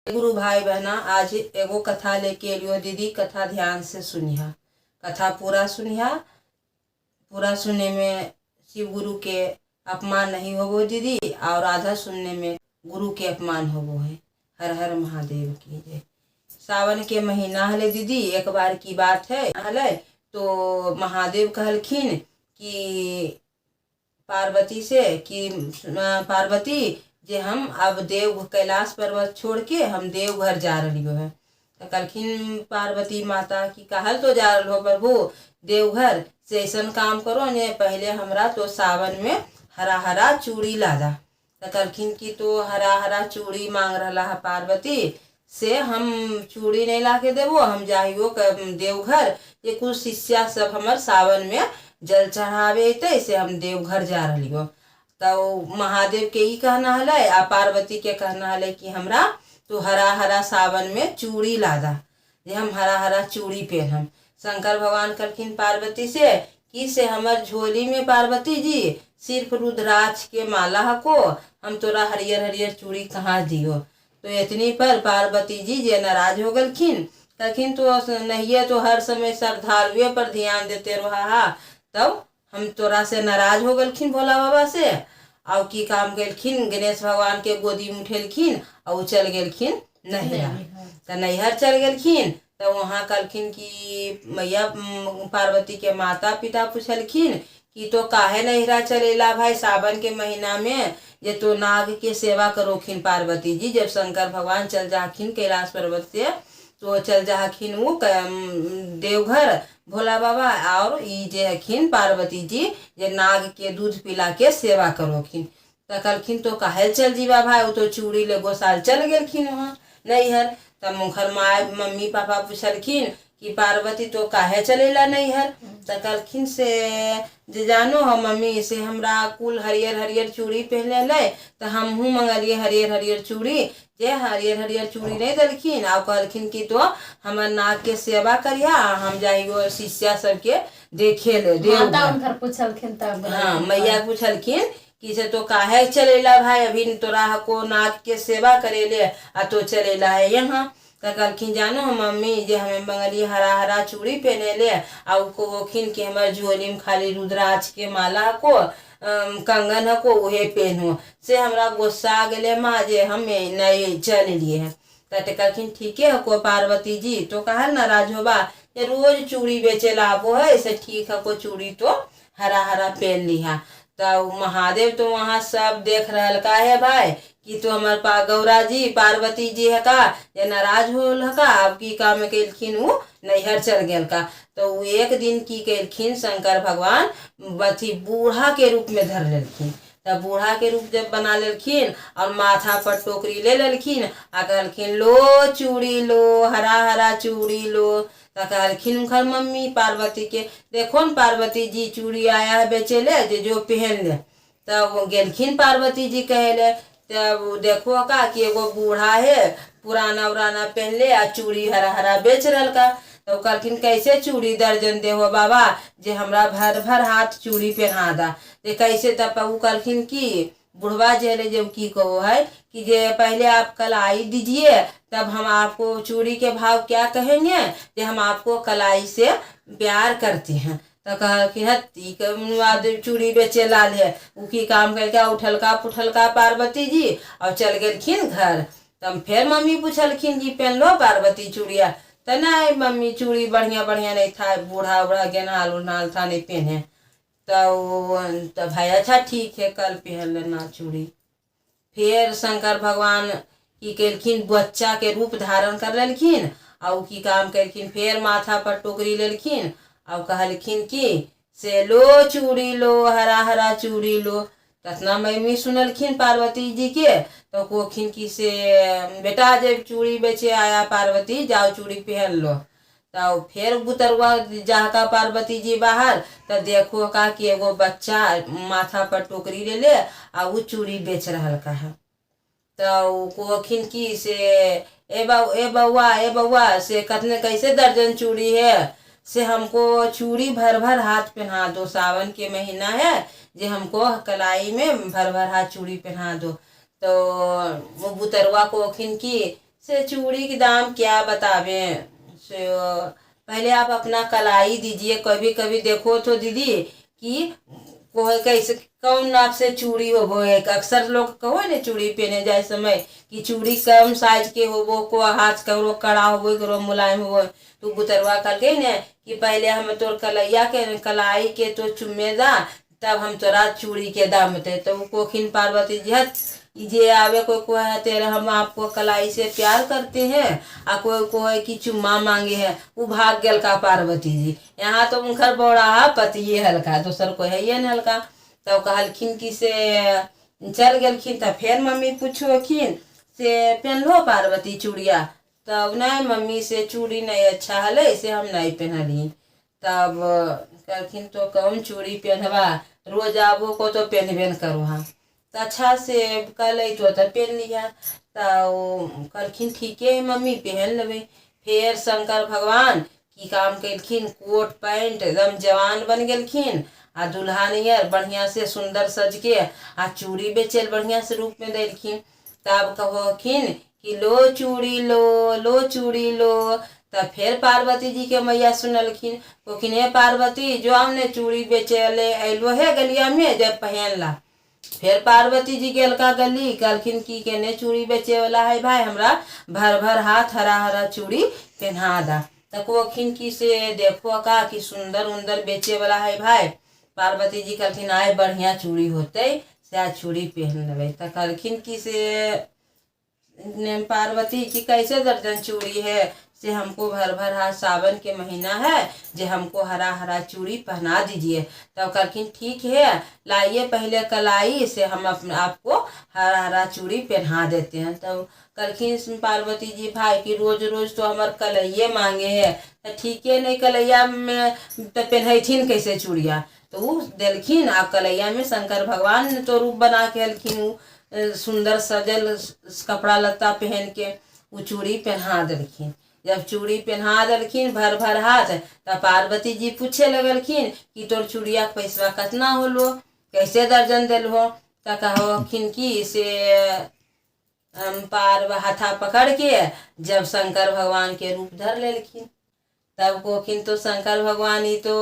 गुरु भाई बहना, आज एगो कथा लेके एलियो दीदी। कथा ध्यान से सुनिहा। कथा पूरा सुनिहा। पूरा सुनने में शिव गुरु के अपमान नहीं होगो दीदी, और आधा सुनने में गुरु के अपमान होगो है। हर हर महादेव की जय। सावन के महीना हले दीदी, एक बार की बात है हले तो महादेव कहलखिन कि पार्वती से कि पार्वती जे हम अब देव कैलाश पर्वत छोड़ के हम देवघर जा रही है। तो कलखिन पार्वती माता की कहल तो जा रही हो प्रभु देवघर से ऐसा काम करो ने पहले हमरा तो सावन में हरा हरा चूड़ी लादा। तो कलखिन की तो हरा हरा चूड़ी मांग रहा है पार्वती से। हम चूड़ी नहीं ला के देवो, हम जाइयो देवघर। ये कुछ शिष्या सब हमर सावन में जल चढ़ावे से हम देवघर जा रही हो। तो महादेव के ही कहना हलै आ पार्वती के कहना हलै कि हमरा तो हरा हरा सावन में चूड़ी लादा, जे हम हरा हरा चूड़ी पहनम। शंकर भगवान कहलखिन पार्वती से कि से हमर झोली में पार्वती जी सिर्फ रुद्राक्ष के माला हको, हम तोरा हरियर हरियर चूड़ी कहाँ दियो। तो इतनी पर पार्वती जी जे नाराज हो गलखिन, कहलखिन तो नहीं तो हर समय श्रद्धालुए पर ध्यान देते रहा। तब हम तोरा से नाराज हो गलखिन भोला बाबा से। और की काम गलखिन गणेश भगवान के गोदी में उठेलखिन और चल गलखिन नैहरा। तो नैहर चल गलखिन तो वहाँ कहलखिन कि मैया पार्वती के माता पिता पूछलखिन कि तो काहे नैहरा चलेला भाई सावन के महीना में, ये तो नाग के सेवा करोखिन पार्वती जी। जब शंकर भगवान चल जाखिन कैलाश पर्वत से तो चल जाखिन वो देवघर भोला बाबा, और ई जे हखिन पार्वती जी जे नाग के दूध पिला के सेवा करोखिन। तो कहलखिन तो काहे चल जीवा भाई, वो तो चूड़ी ले गोसाल चल गेलखिन वहाँ नैहर। तब मुखर माय मम्मी पापा पूछलखिन कि पार्वती तो काहे चलेला नैहर। तो कहलखिन से जे जानो हो मम्मी से हमरा कुल हरियर हरियर चूड़ी पहने ले, तो हमहू मंगलिए हरियर हरियर चूड़ी। जे हरियर हरियर चूड़ी नहीं दलखिन और कहलखिन कि तो हमर नाग के सेवा करिया, हम जाइयो शिष्या सबके देखे ले देवघर। पूछलखिन तब हाँ मैया पूछलखिन कि से तो काहे चलेला भाई, अभी तोरा को नाग के सेवा करेले आ तो चलेला है यहाँ। तो कहलखिन जानो मम्मी जे हमें बंगली हरा हरा चूड़ी पहने ले और कोखिन के हमार झोली में खाली रुद्राक्ष के माला को कंगन को उहे पहनो से हमरा गुस्सा आ गए माँ जे हमें नहीं चल लिए हैं। तो कहलखिन ठीक है को पार्वती जी तो कहल नाराज होबा, ये रोज चूड़ी बेचे लाभो है ऐसे ठीक है को चूड़ी तो हरा हरा पहन लिहा। तो महादेव तो वहाँ सब देख रहा का है भाई कि तो हमार गौरा जी पार्वती जी है का ये नाराज होल है का, अब की काम कैलखिन वो नैहर चल गेल का। तो वो एक दिन की कैलखिन शंकर भगवान बथी बूढ़ा के रूप में धर लेलखिन। तब बूढ़ा के रूप जब बना लेलखिन और माथा पर टोकरी ले लेलखिन आ कहलखिन लो चूड़ी लो, हरा हरा चूड़ी लो। तो कहलखिन उनकर मम्मी पार्वती के देखो न पार्वती जी चूड़ी आया है बेचे ले जो पहन ले। तब गेलखिन पार्वती जी कहले तब देखो का कि एगो बूढ़ा है पुराना उराना पहन ले आ चूड़ी हरा हरा बेच रहा का। तो कहलखिन कैसे चूड़ी दर्जन दे हो बाबा जे हमरा भर भर हाथ चूड़ी पहना दा। ते कैसे तब वो कहलखिन कि बुढ़वा जे जब की कहो है कि जे पहले आप कलाई दीजिए तब हम आपको चूड़ी के भाव क्या कहेंगे, जे हम आपको कलाई से प्यार करते हैं। तो कहलखिन चूड़ी बेचे लाल है उ की काम करके उठलका पुठलका पार्वती जी और चल गेलखिन घर। तब फिर मम्मी पूछलखिन जी पहन लो पार्वती चूड़िया। तो नहीं मम्मी चूड़ी बढ़िया बढ़िया नहीं था, बूढ़ा उढ़ा गेनाल उनाल था नहीं पहने। तो भाई अच्छा ठीक है कल पहन लेना चूड़ी। फिर शंकर भगवान की कैलखिन बच्चा के रूप धारण कर लेलखिन और की काम कैलखिन फिर माथा पर टोकरी लेलखिन और कहलखिन कि से लो चूड़ी लो, हरा हरा चूड़ी लो। ततना मम्मी सुनलखिन पार्वती जी के तो कोखिन की से बेटा जब चूड़ी बेचे आया पार्वती जाओ चूड़ी पहन लो। तो फिर बुतरवा जाका पार्वती जी बाहर तो देखो का कि एगो बच्चा माथा पर टोकरी ले ले आ वो चूड़ी बेच रहा का है। तो कोखिन की से ए बउआ से कतने कैसे दर्जन चूड़ी है, से हमको चूड़ी भर भर हाथ पहना दो, सावन के महीना है जे हमको कलाई में भर भर हाथ चूड़ी पहना दो। तो वो बुतरवा कोखिन की से चूड़ी के दाम क्या बतावे। पहले आप अपना कलाई दीजिए। कभी कभी देखो तो दीदी कि कोई कैसे कौन नाप से चूड़ी होबो है। अक्सर लोग कहो ने चूड़ी पहने जाए समय कि चूड़ी कम साइज के होबो, को हाथ करो कड़ा होबो, करो मुलायम होबो। तू बुतरवा कल गई ने कि पहले हम तोर कलैया के कलाई के तो चुमे दा, तब हम तोरा चूड़ी के दाम थे। तो कोखिन पार्वती जी हत जे आवे कोई को है तेरे हम आपको कलाई से प्यार करते हैं, आ कोई को है कि चुम्मा मांगे है। वो भाग गल का पार्वती जी। यहाँ तो उनकर बौड़ा पति ये हल्का, दूसर को है ये न हल्का। तब कहलखिन कि से चल गलखिन। तब फिर मम्मी पूछोखिन से पहनलो पार्वती चूड़िया। तब नहीं मम्मी से चूड़ी नहीं अच्छा हले से हम नहीं पहनली। तब कहलखिन तो कौन चूड़ी पहनवा, रोज आबो को तो पहनबे न करो। हाँ तो अच्छा से कल तो पहन लिया। तो कहलखिन ठीक है मम्मी पहन लेवे। फिर शंकर भगवान की काम कलखिन, कोट पैंट एकदम जवान बन गलखिन, आ दुल्हा नियर बढ़िया से सुंदर सज के आ चूड़ी बेचल बढ़िया से रूप में दिलखिन। तब कहोखिन कि लो चूड़ी लो, लो चूड़ी लो। तब फिर पार्वती जी के मैया सुनलखिन, कोखिन हे पार्वती जो हमने चूड़ी बेचे अलो है गलिया में जब पहन ला। फिर पार्वती जी गेल का गली कहलखिन की केने चूड़ी बेचे वाला है भाई, हमरा भर भर हाथ हरा हरा चूड़ी पहना दा। तक वखिन की से देखो का कि सुंदर उंदर बेचे वाला है भाई। पार्वती जी कहलखिन आए बढ़िया चूड़ी होते से चूड़ी पहन लेवे। तो कहलखिन की से पार्वती की कैसे दर्जन चूड़ी है से हमको भर भर हाथ सावन के महीना है जे हमको हरा हरा चूड़ी पहना दीजिए। तब कहलखिन ठीक है लाइए पहले कलाई से हम अपने आपको हरा हरा चूड़ी पहना देते हैं। तब कहलखिन पार्वती जी भाई कि रोज रोज तो हमार कलैये मांगे है, तो ठीक है नहीं कलैया में तो पहनथिन कैसे चूड़िया। तो वो दिलखिन आ कलैया में शंकर भगवान ने तो रूप बना के हलखिन, सुंदर सजल कपड़ा लत्ता पहन के वो चूड़ी पहना दिलखिन। जब चूड़ी पहना दिलखिन भर भर हाथ, तब पार्वती जी पूछे लगलखिन कि तोर चूड़िया के पैसा कितना होलो, कैसे दर्जन दिल हो। तो कहोखिन की से हाथा पकड़ के जब शंकर भगवान के रूप धर लेलखिन। तब कोखिन तो शंकर भगवान ही तो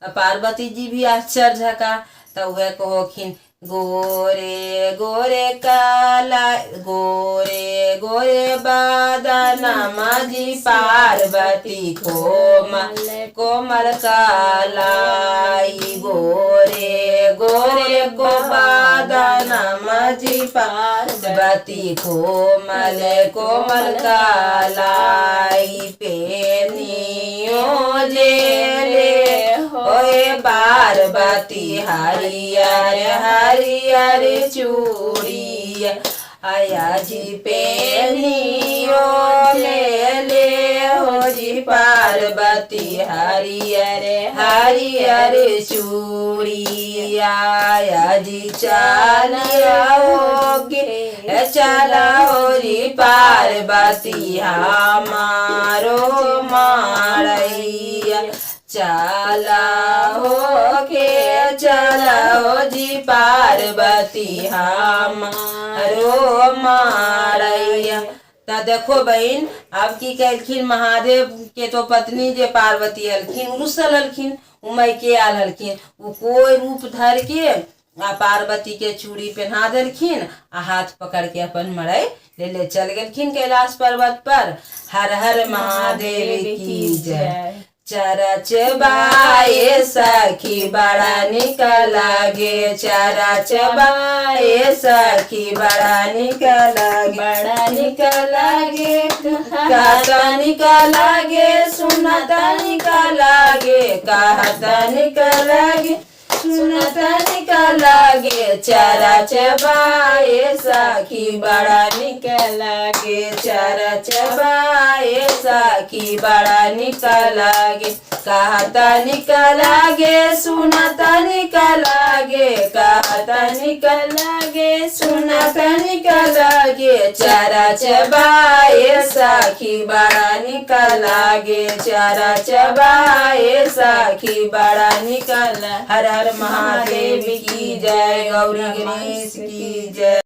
पार्वती जी भी आश्चर्य का। तब वह कहोखिन गोरे गोरे काला गोरे गोरे बदनमा जी पार्वती कोमल कोमल कालाई, गोरे गोरे को बदनमा जी पार्वती कोमल कोमल कालाई, पेनियो जे होए पार्वती हरियर हरियर चूड़ी, आया जी पेनियो ले हो जी पार्वती हरियर हरियर चूड़ी, आया जी चलियोगे चलाओ जी पार्वती हमारो मारैया, चलाओ के चलाओ जी पार्वती हमारो मारैया। तो देखो बहन अब की कहलखिन महादेव के तो पत्नी जे पार्वती हलखिन रुसल हलखिन, उमय के आल हलखिन, वो कोई रूप धर के आ पार्वती के चूड़ी पहना दिलखिन, आ हाथ पकड़ के अपन मड़ई ले चल गलखिन कैलाश पर्वत पर। हर हर महादेव की जय। चरच बाए सखी बड़ा निक लागे, चरच बाए सखी बड़ा निक लागे, बड़ा निक लागे कहता निक लागे, सुनता निक लागे कहता निक लागे, सुनता निक लागे, चरच बाए सखी बड़ा निक लागे, चरच बाए सखी बड़ा निक लागे, कहता निक लागे सुनता निक लागे, कहता निक लागे सुनता निक लागे, चरच बाए सखी बड़ा निक लागे, चरच बाए सखी बड़ा निक लागे। हर हर महादेव की जय, गौरी गणेश की जय।